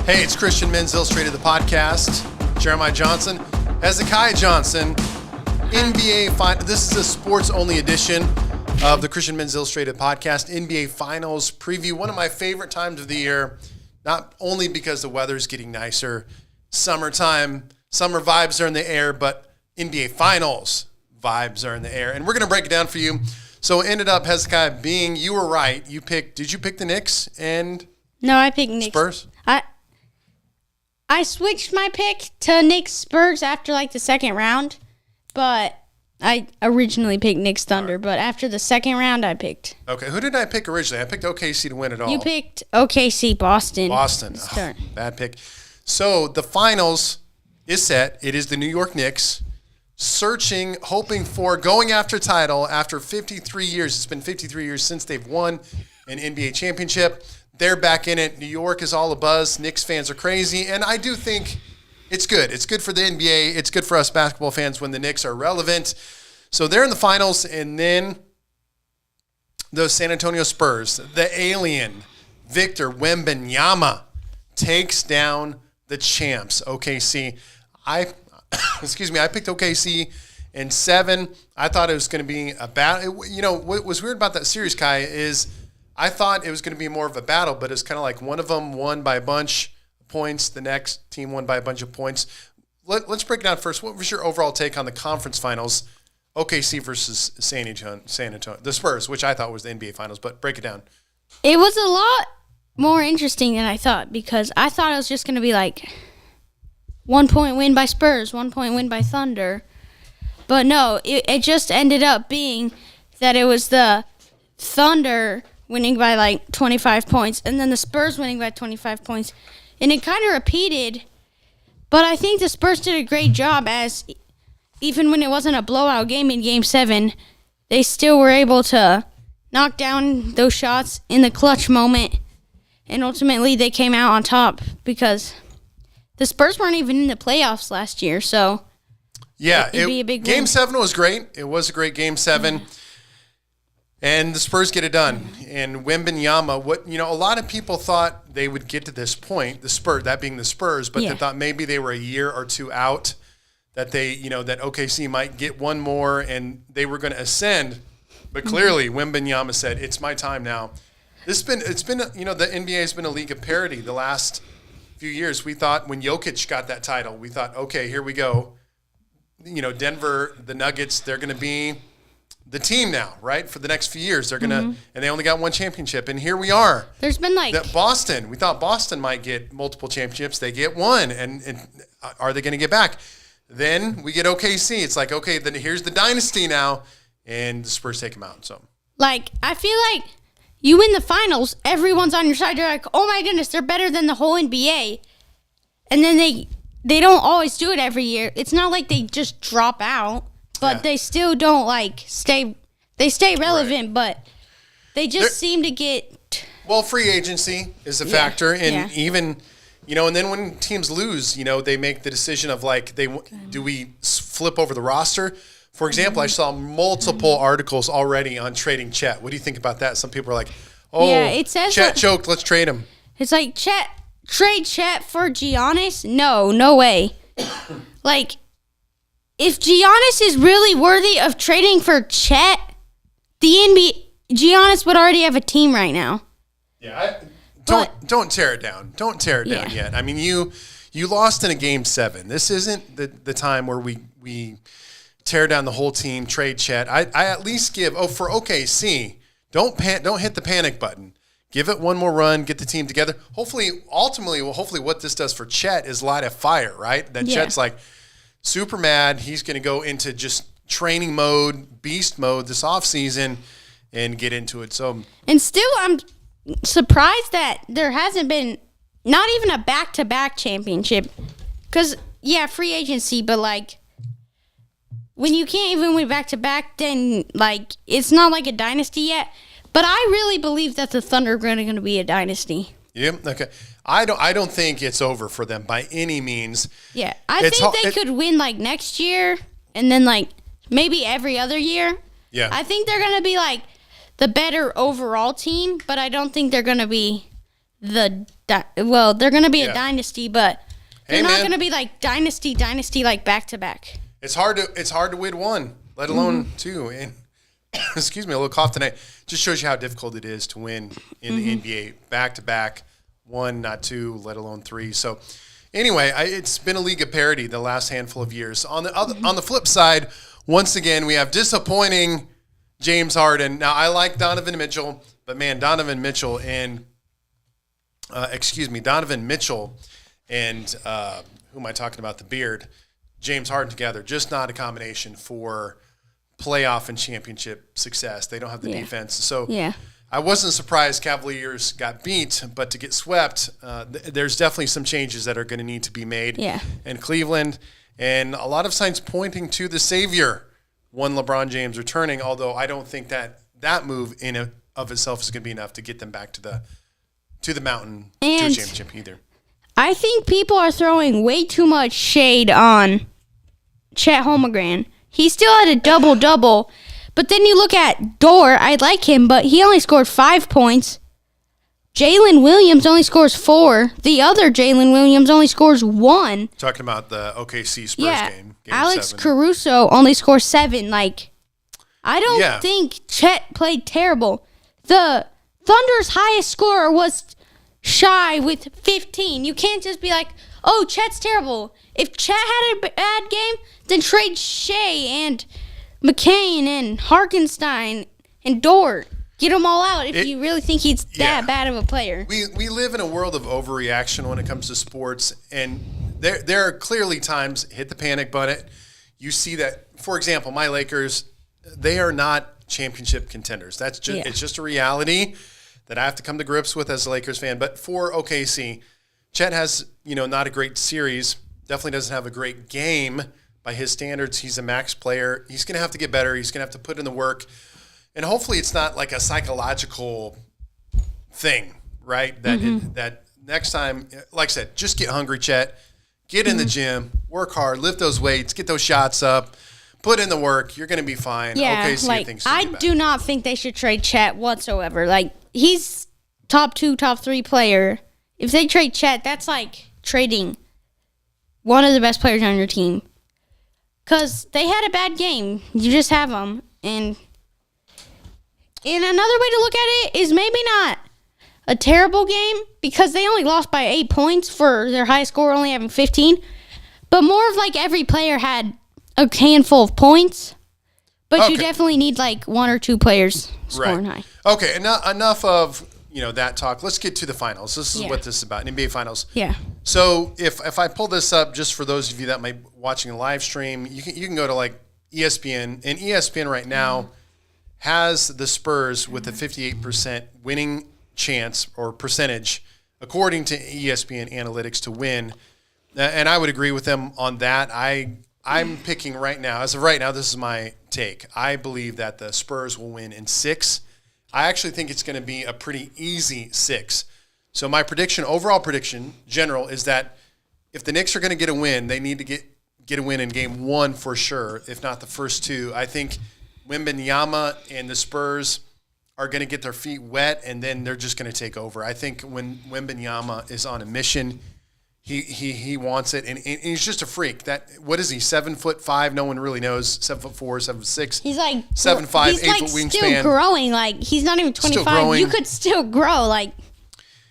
Hey, it's Christian Men's Illustrated, the podcast. Jeremiah Johnson, Hezekiah Johnson, NBA Final. This is a sports-only edition of the Christian Men's Illustrated podcast, NBA Finals preview. One of my favorite times of the year, not only because the weather's getting nicer, summertime, summer vibes are in the air, but NBA Finals vibes are in the air. And we're going to break it down for you. So it ended up, Hezekiah, being, you were right. Did you pick the Knicks and No, I picked Knicks. Spurs? I switched my pick to Knicks Spurs after like the second round, but I originally picked Knicks Thunder, but after the second round I picked. Okay, who did I pick originally? I picked OKC to win it all. You picked OKC Boston. Oh, bad pick. So the finals is set. It is the New York Knicks searching, hoping for, going after title after 53 years. It's been 53 years since they've won an NBA championship. They're back in it. New York is all abuzz. Knicks fans are crazy. And I do think it's good. It's good for the NBA. It's good for us basketball fans when the Knicks are relevant. So they're in the finals. And then the San Antonio Spurs, the alien, Victor Wembanyama, takes down the champs, OKC. I picked OKC in 7. I thought it was going to be a battle. You know, what was weird about that series, Kai, is I thought it was going to be more of a battle, but it's kind of like one of them won by a bunch of points. The next team won by a bunch of points. Let's break it down first. What was your overall take on the conference finals, OKC versus San Antonio, the Spurs, which I thought was the NBA finals, but break it down. It was a lot more interesting than I thought because I thought it was just going to be like 1 point win by Spurs, 1 point win by Thunder. But no, it just ended up being that it was the Thunder winning by like 25 points, and then the Spurs winning by 25 points. And it kind of repeated, but I think the Spurs did a great job as even when it wasn't a blowout game in Game 7, they still were able to knock down those shots in the clutch moment, and ultimately they came out on top because the Spurs weren't even in the playoffs last year, so yeah, it'd be a big Game win. 7 was great. It was a great Game 7. And the Spurs get it done. And Wembanyama, a lot of people thought they would get to this point, the Spurs, that being the Spurs, but they thought maybe they were a year or two out, that that OKC might get one more and they were going to ascend. But clearly, Wembanyama said, "It's my time now." It's been the NBA has been a league of parity the last few years. We thought when Jokic got that title, we thought, okay, here we go. Denver, the Nuggets, they're going to be the team now, right? For the next few years, they're gonna, and they only got one championship, and here we are. There's been Boston. We thought Boston might get multiple championships. They get one, and are they going to get back? Then we get OKC. It's like, okay, then here's the dynasty now, and the Spurs take them out. So, I feel like you win the finals, everyone's on your side. You're like, oh my goodness, they're better than the whole NBA, and then they don't always do it every year. It's not like they just drop out. But they still don't stay. They stay relevant, but they just seem to get. Well, free agency is a factor, and even, and then when teams lose, they make the decision of do we flip over the roster? For example, I saw multiple articles already on trading Chet. What do you think about that? Some people are like, it says Chet choked, let's trade him. It's like trade Chet for Giannis? No way. If Giannis is really worthy of trading for Chet, Giannis would already have a team right now. Yeah, don't tear it down. Don't tear it down yet. I mean, you lost in a Game 7. This isn't the time where we tear down the whole team, trade Chet. I at least give for OKC. Don't hit the panic button. Give it one more run. Get the team together. Hopefully, what this does for Chet is light a fire, right? That Chet's super mad. He's going to go into just training mode, beast mode this offseason and get into it. And still, I'm surprised that there hasn't been not even a back-to-back championship. Because, free agency, but, when you can't even win back-to-back, then, it's not like a dynasty yet. But I really believe that the Thunder are going to be a dynasty. Yeah, okay. I don't think it's over for them by any means. Yeah, I think they could win next year and then maybe every other year. Yeah. I think they're going to be the better overall team, but I don't think they're going to be the well, they're going to be Yeah. a dynasty, but they're Hey, not man. going to be like dynasty like back to back. It's hard to win one, let alone two. And excuse me, a little cough tonight. Just shows you how difficult it is to win in the NBA back to back, one, not two, let alone three. So anyway, it's been a league of parity the last handful of years. On the flip side, once again we have disappointing James Harden. Now I like Donovan Mitchell, but man, Donovan Mitchell and who am I talking about? The beard. James Harden together, just not a combination for playoff and championship success. They don't have the defense. So I wasn't surprised Cavaliers got beat, but to get swept, there's definitely some changes that are going to need to be made in Cleveland. And a lot of signs pointing to the savior, one LeBron James returning, although I don't think that move in and of itself is going to be enough to get them back to the mountain to a championship either. I think people are throwing way too much shade on Chet Holmgren. He still had a double-double, but then you look at Dort. I like him, but he only scored 5 points. Jalen Williams only scores 4. The other Jalen Williams only scores 1. Talking about the OKC Spurs game Alex 7. Caruso only scores 7. Like, I don't think Chet played terrible. The Thunder's highest scorer was Shy with 15. You can't just be like, oh, Chet's terrible. If Chet had a bad game, then trade Shea and McCain and Harkenstein and Dort. Get them all out if you really think he's that bad of a player. We live in a world of overreaction when it comes to sports, and there are clearly times, hit the panic button. You see that, for example, my Lakers, they are not championship contenders. That's just it's just a reality that I have to come to grips with as a Lakers fan. But for OKC, Chet has, not a great series, definitely doesn't have a great game by his standards. He's a max player. He's going to have to get better. He's going to have to put in the work. And hopefully it's not like a psychological thing, right? That next time, like I said, just get hungry, Chet. Get in the gym, work hard, lift those weights, get those shots up, put in the work. You're going to be fine. Yeah, I do not think they should trade Chet whatsoever. Like, he's top 2, top 3 player. If they trade Chet, that's like trading one of the best players on your team. Because they had a bad game. You just have them. And another way to look at it is maybe not a terrible game because they only lost by 8 points for their highest score only having 15. But more of like every player had a handful of points. But you definitely need like 1 or 2 players scoring high. Okay, enough of that talk. Let's get to the finals. This is what this is about, NBA Finals. Yeah. So if I pull this up, just for those of you that might be watching a live stream, you can go to like ESPN, and ESPN right now has the Spurs with a 58% winning chance or percentage, according to ESPN analytics, to win. And I would agree with them on that. I'm picking right now, as of right now, this is my take. I believe that the Spurs will win in 6. I actually think it's going to be a pretty easy 6. So my overall prediction, general, is that if the Knicks are going to get a win, they need to get a win in game 1 for sure, if not the first 2. I think Wembanyama and the Spurs are going to get their feet wet, and then they're just going to take over. I think when Wembanyama is on a mission, he wants it, and he's just a freak. What is he? 7'5"? No one really knows. 7'4", 7'6". He's like 7'5", he's 8 like foot wingspan. Still growing. Like, he's not even 25. You could still grow. Like,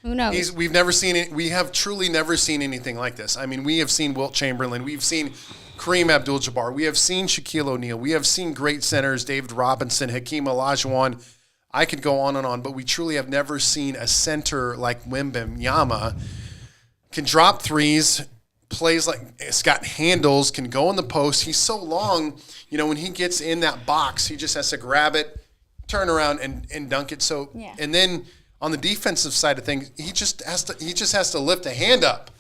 who knows? We've never seen it. We have truly never seen anything like this. I mean, we have seen Wilt Chamberlain. We've seen Kareem Abdul-Jabbar. We have seen Shaquille O'Neal. We have seen great centers, David Robinson, Hakeem Olajuwon. I could go on and on, but we truly have never seen a center like Wembanyama. Can drop threes, plays like it's got handles, can go in the post. He's so long, when he gets in that box, he just has to grab it, turn around and dunk it. So and then on the defensive side of things, he just has to lift a hand up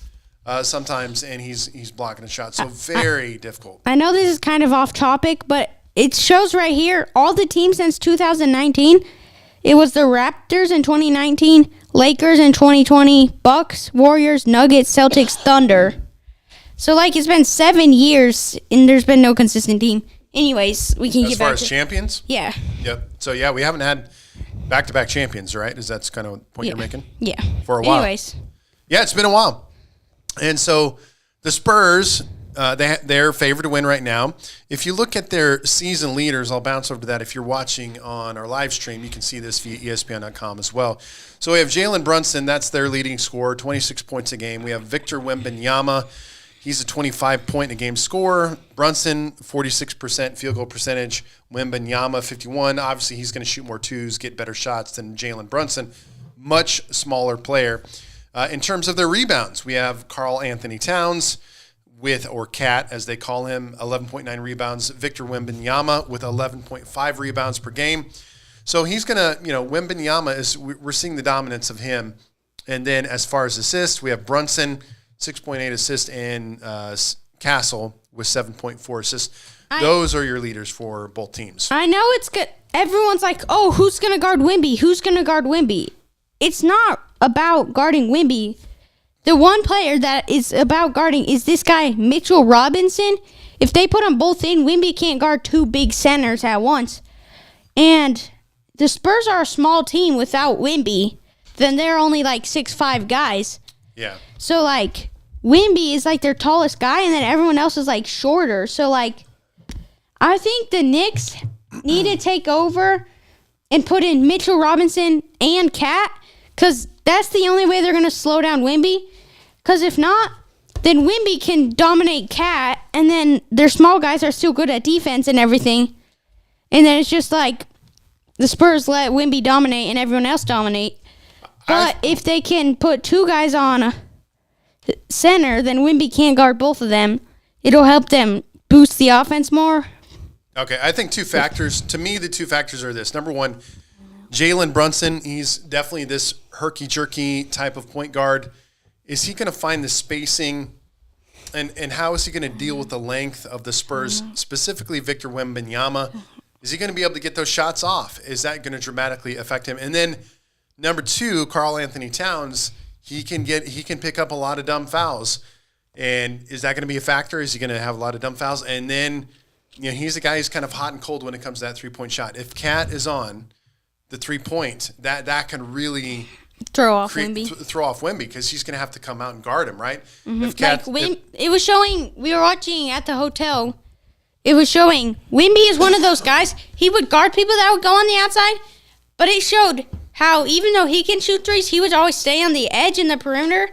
sometimes, and he's blocking a shot. So very difficult. I know this is kind of off topic, but it shows right here all the teams since 2019. It was the Raptors in 2019, Lakers in 2020, Bucks, Warriors, Nuggets, Celtics, Thunder. So, it's been 7 years, and there's been no consistent team. Anyways, we can get back to... As far as champions? Yeah. Yep. So, we haven't had back-to-back champions, right? Is that kind of the point you're making? Yeah. For a while. Anyways. Yeah, it's been a while. And so the Spurs, they're favored to win right now. If you look at their season leaders, I'll bounce over to that. If you're watching on our live stream, you can see this via ESPN.com as well. So we have Jalen Brunson. That's their leading scorer, 26 points a game. We have Victor Wembanyama. He's a 25-point-a-game scorer. Brunson, 46% field goal percentage. Wembanyama, 51. Obviously, he's going to shoot more twos, get better shots than Jalen Brunson. Much smaller player. In terms of their rebounds, we have Karl Anthony Towns or Cat, as they call him, 11.9 rebounds. Victor Wembanyama with 11.5 rebounds per game. So he's going to, Wembanyama we're seeing the dominance of him. And then as far as assists, we have Brunson, 6.8 assists, and Castle with 7.4 assists. Those are your leaders for both teams. I know it's good. Everyone's like, oh, who's going to guard Wemby? Who's going to guard Wemby? It's not about guarding Wemby. The one player that is about guarding is this guy, Mitchell Robinson. If they put them both in, Wemby can't guard two big centers at once. And the Spurs are a small team without Wemby. Then they're only like 6'5" guys. Yeah. So, like, Wemby is like their tallest guy, and then everyone else is like shorter. So, like, I think the Knicks need to take over and put in Mitchell Robinson and Cat, because that's the only way they're going to slow down Wemby. Because if not, then Wemby can dominate Cat, and then their small guys are still good at defense and everything. And then it's just like the Spurs let Wemby dominate and everyone else dominate. But if they can put two guys on center, then Wemby can't guard both of them. It'll help them boost the offense more. Okay, I think two factors. To me, the two factors are this. Number one, Jalen Brunson, he's definitely this herky-jerky type of point guard. Is he going to find the spacing, and how is he going to deal with the length of the Spurs, specifically Victor Wembanyama? Is he going to be able to get those shots off? Is that going to dramatically affect him? And then number two, Karl Anthony Towns, he can pick up a lot of dumb fouls. And is that going to be a factor? Is he going to have a lot of dumb fouls? And then, he's a guy who's kind of hot and cold when it comes to that three-point shot. If Cat is on the three-point, that can really throw off Wemby because he's going to have to come out and guard him, right? Mm-hmm. It was showing, we were watching at the hotel, it was showing Wemby is one of those guys, he would guard people that would go on the outside, but it showed how even though he can shoot threes, he would always stay on the edge in the perimeter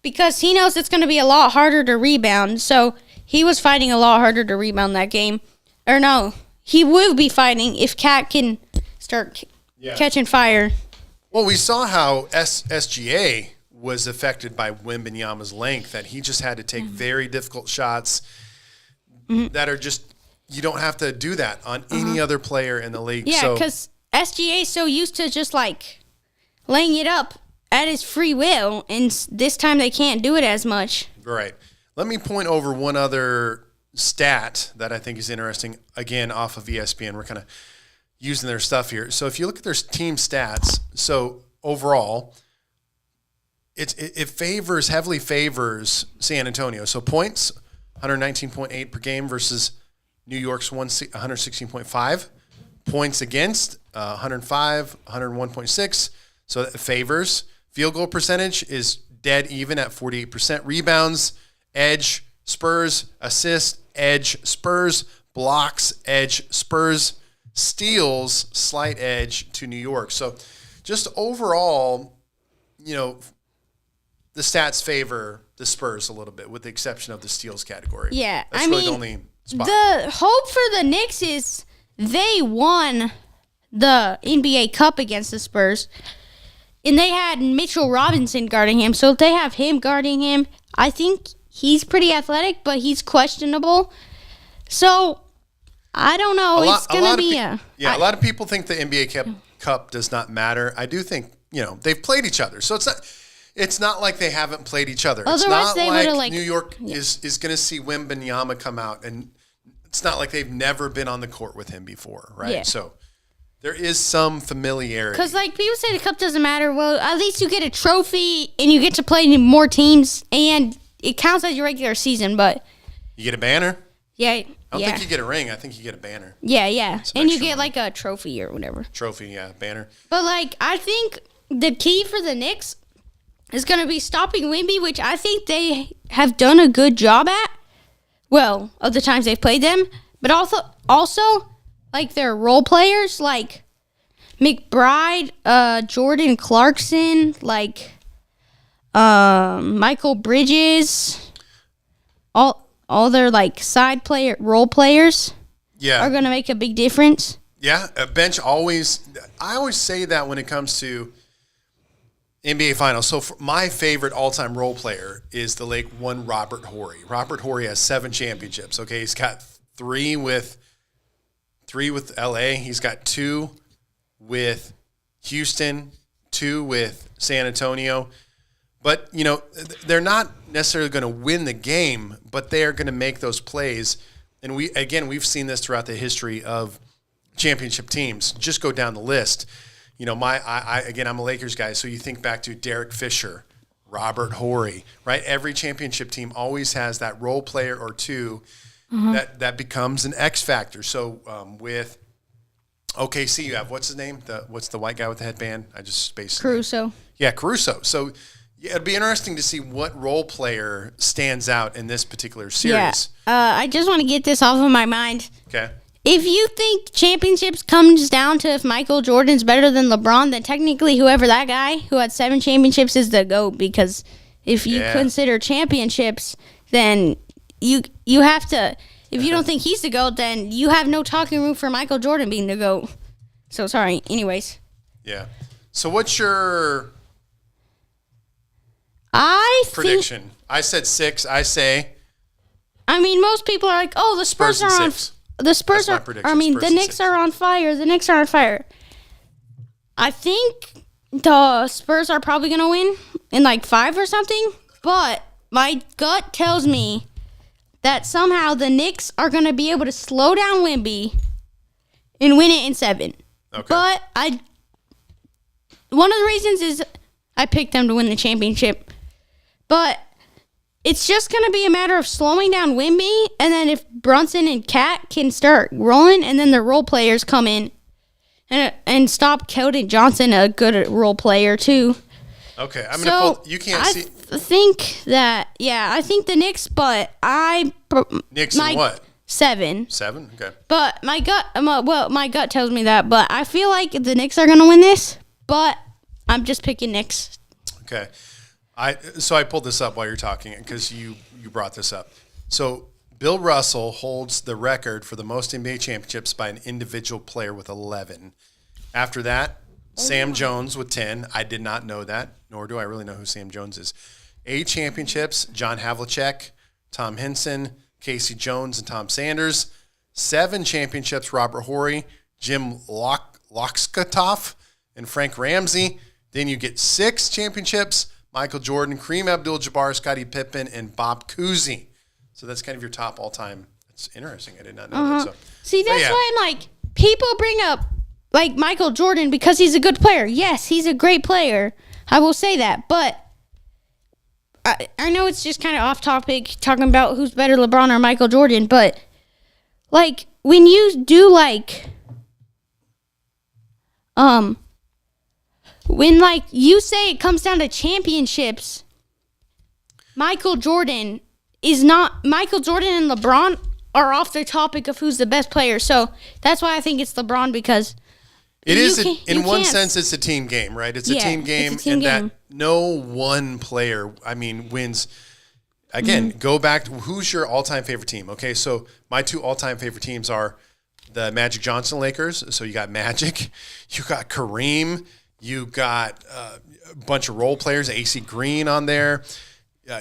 because he knows it's going to be a lot harder to rebound. So he was fighting a lot harder to rebound that game. Or no, he will be fighting if Cat can start catching fire. Well, we saw how SGA was affected by Wembanyama's length, that he just had to take very difficult shots that are just, you don't have to do that on any other player in the league. Yeah, because SGA is so used to just like laying it up at his free will, and this time they can't do it as much. Right. Let me point over one other stat that I think is interesting, again, off of ESPN. We're kind of using their stuff here. So if you look at their team stats, so overall, it heavily favors San Antonio. So points, 119.8 per game versus New York's 116.5. Points against, 105, 101.6. So that favors. Field goal percentage is dead even at 48%. Rebounds, edge, Spurs. Assist, edge, Spurs. Blocks, edge, Spurs. Steals, slight edge to New York. So just overall, the stats favor the Spurs a little bit, with the exception of the steals category. Yeah, that's really the only spot. The hope for the Knicks is they won the NBA Cup against the Spurs, and they had Mitchell Robinson guarding him. So if they have him guarding him, I think he's pretty athletic, but he's questionable. So I don't know. It's going to be a lot of people think the NBA Cup does not matter. I do think, they've played each other. So it's not like they haven't played each other. Otherwise, it's not they like New York is going to see Wembanyama come out, and it's not like they've never been on the court with him before, right? Yeah. So there is some familiarity. Because, people say the cup doesn't matter. Well, at least you get a trophy, and you get to play in more teams, and it counts as your regular season, but... You get a banner? Yeah. I don't think you get a ring. I think you get a banner. Yeah. And you get, a trophy or whatever. Trophy, yeah, banner. But, I think the key for the Knicks is going to be stopping Wemby, which I think they have done a good job at. Well, of the times they've played them, but also like their role players, like McBride, Jordan Clarkson, like Michael Bridges, all their like role players, are going to make a big difference. Yeah, a bench always. I always say that when it comes to NBA Finals. So my favorite all-time role player is the late one Robert Horry. Robert Horry has 7 championships. Okay, he's got 3 with LA. He's got 2 with Houston, 2 with San Antonio. But, you know, they're not necessarily going to win the game, but they are going to make those plays. And we've seen this throughout the history of championship teams. Just go down the list. You know, I'm a Lakers guy, so you think back to Derek Fisher, Robert Horry, right? Every championship team always has that role player or 2 that becomes an X factor. So with OKC, you have, what's his name? What's the white guy with the headband? I just spaced Caruso. Yeah, Caruso. So yeah, it'd be interesting to see what role player stands out in this particular series. Yeah. I just want to get this off of my mind. Okay. If you think championships comes down to if Michael Jordan's better than LeBron, then technically whoever that guy who had 7 championships is the GOAT, because if you consider championships, then you have to, if you don't think he's the GOAT, then you have no talking room for Michael Jordan being the GOAT. So sorry. Anyways. Yeah. So what's your prediction? I said 6. I mean, most people are like, oh, the Spurs are on. The Spurs are. I mean, the Knicks are on fire. The Knicks are on fire. I think the Spurs are probably going to win in like 5 or something. But my gut tells me that somehow the Knicks are going to be able to slow down Wemby and win it in 7. Okay. But one of the reasons is I picked them to win the championship. But it's just going to be a matter of slowing down Wemby, and then if Brunson and Cat can start rolling, and then the role players come in and stop Keldon Johnson, a good role player, too. Okay, I'm going to pull. You can't see. I think that, I think the Knicks, but Knicks in what? 7. 7? Okay. But my gut tells me that, but I feel like the Knicks are going to win this, but I'm just picking Knicks. Okay. So I pulled this up while you're talking because you brought this up. So Bill Russell holds the record for the most NBA championships by an individual player with 11. After that, Sam Jones with 10. I did not know that, nor do I really know who Sam Jones is. 8 championships, John Havlicek, Tom Henson, Casey Jones, and Tom Sanders. 7 championships, Robert Horry, Jim Loxkatoff, and Frank Ramsey. Then you get 6 championships, Michael Jordan, Kareem Abdul-Jabbar, Scottie Pippen, and Bob Cousy. So that's kind of your top all-time. It's interesting. I did not know that. So. See, that's why I'm like, people bring up like Michael Jordan because he's a good player. Yes, he's a great player. I will say that. But I know it's just kind of off topic talking about who's better, LeBron or Michael Jordan. But like when you do like when, like, you say it comes down to championships, Michael Jordan and LeBron are off the topic of who's the best player. So that's why I think it's LeBron, because it is, in one sense, it's a team game, right? It's a team game, that no one player, wins. Again, go back to who's your all-time favorite team. Okay, so my 2 all-time favorite teams are the Magic Johnson Lakers. So you got Magic, you got Kareem, you got a bunch of role players, AC Green on there.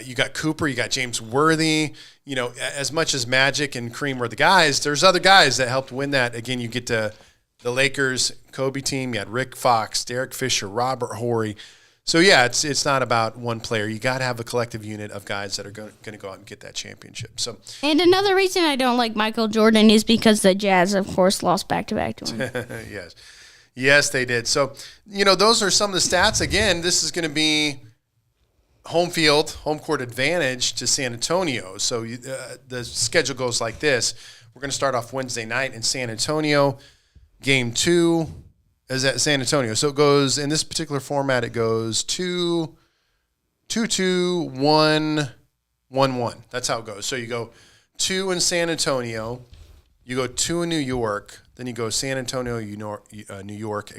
You got Cooper, you got James Worthy. You know, as much as Magic and Kareem were the guys, there's other guys that helped win that. Again, you get to the Lakers, Kobe team. You had Rick Fox, Derek Fisher, Robert Horry. So, yeah, it's not about one player. You got to have a collective unit of guys that are going to go out and get that championship. So, and another reason I don't like Michael Jordan is because the Jazz, of course, lost back-to-back to him. Yes, they did. So, you know, those are some of the stats. Again, this is going to be home court advantage to San Antonio. So the schedule goes like this. We're going to start off Wednesday night in San Antonio. Game 2 is at San Antonio. So it goes, in this particular format, it goes 2, 2-2, 1, 1-1. That's how it goes. So you go 2 in San Antonio, you go 2 in New York, then you go San Antonio, New York,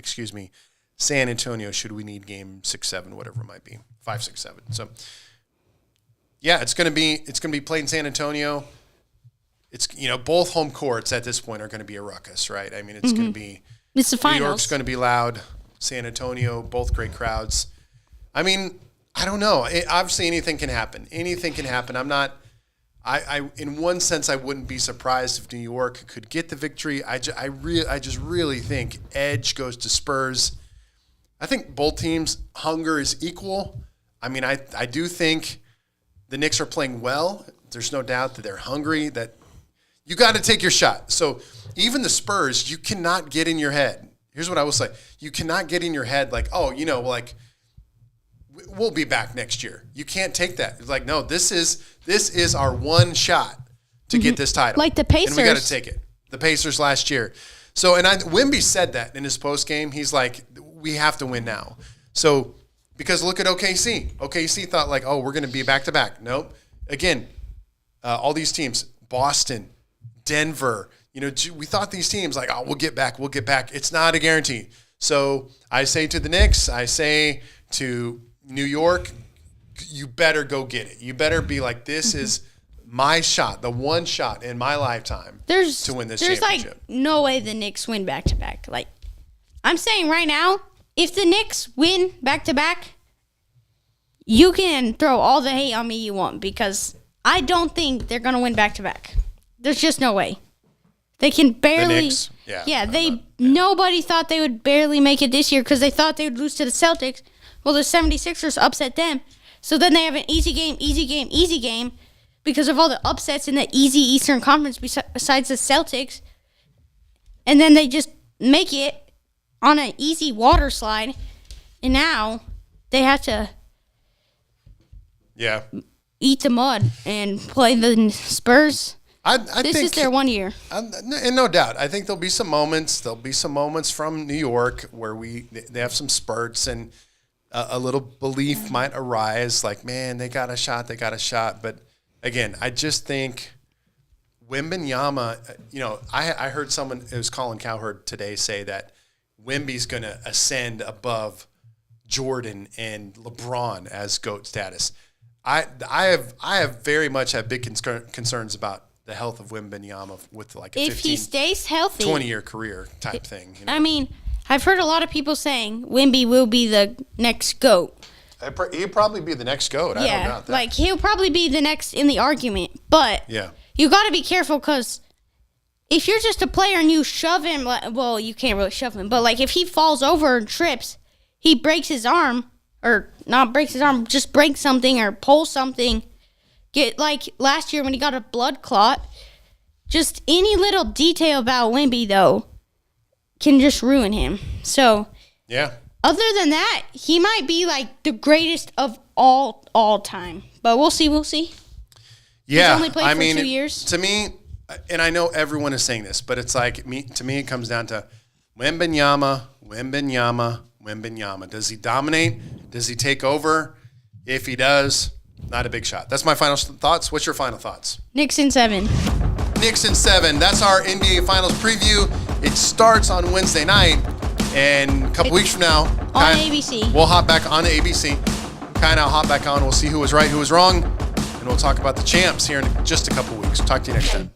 San Antonio, should we need game 6, 7, whatever it might be, 5, 6, 7. So, yeah, it's gonna be played in San Antonio. It's both home courts at this point are going to be a ruckus, right? I mean, it's going to be It's the New finals. York's going to be loud. San Antonio, both great crowds. I mean, I don't know. Obviously, anything can happen. Anything can happen. I'm not. I in one sense, I wouldn't be surprised if New York could get the victory. I just really think edge goes to Spurs. I think both teams' hunger is equal. I mean, I do think the Knicks are playing well. There's no doubt that they're hungry. That you got to take your shot. So even the Spurs, you cannot get in your head. Here's what I will say: you cannot get in your head like, oh, like we'll be back next year. You can't take that. It's like, no, this is our one shot to get this title. Like the Pacers. And we got to take it. The Pacers last year. So, and Wemby said that in his post game. He's like, we have to win now. So, because look at OKC. OKC thought like, oh, we're going to be back to back. Nope. Again, all these teams, Boston, Denver, we thought these teams like, oh, we'll get back. It's not a guarantee. So I say to the Knicks, I say to New York, you better go get it. You better be like, this is my shot, the one shot in my lifetime to win this championship. There's like no way the Knicks win back-to-back. Like, I'm saying right now, if the Knicks win back-to-back, you can throw all the hate on me you want because I don't think they're going to win back-to-back. There's just no way. They can barely. The Knicks, nobody thought they would barely make it this year because they thought they would lose to the Celtics. Well, the 76ers upset them. So then they have an easy game because of all the upsets in the easy Eastern Conference besides the Celtics. And then they just make it on an easy water slide. And now they have to eat the mud and play the Spurs. This is their 1 year. And no doubt. I think there'll be some moments. There'll be some moments from New York where they have some spurts and a little belief might arise. Like, man, they got a shot. But again, I just think Wembanyama, I heard someone, it was Colin Cowherd today, say that Wemby's going to ascend above Jordan and LeBron as GOAT status. I have very much have big concerns about the health of Wembanyama with like a if he stays healthy, 20-year career type thing. I mean, I've heard a lot of people saying Wemby will be the next GOAT. He'll probably be the next GOAT. I don't doubt that. Like he'll probably be the next in the argument. But you got to be careful because if you're just a player and you shove him, well, you can't really shove him. But like if he falls over and trips, he breaks his arm, or not breaks his arm, just breaks something or pulls something. Get like last year when he got a blood clot. Just any little detail about Wemby though can just ruin him. So other than that, he might be like the greatest of all time. But we'll see. Yeah, He's only played for 2 years. To me, and I know everyone is saying this, but it's like to me it comes down to Wembanyama. Does he dominate? Does he take over? If he does, not a big shot. That's my final thoughts. What's your final thoughts? Knicks in 7. Knicks in 7. That's our NBA Finals preview. It starts on Wednesday night, and a couple weeks from now, on ABC. We'll hop back on ABC. Hop back on. We'll see who was right, who was wrong, and we'll talk about the champs here in just a couple weeks. Talk to you next time.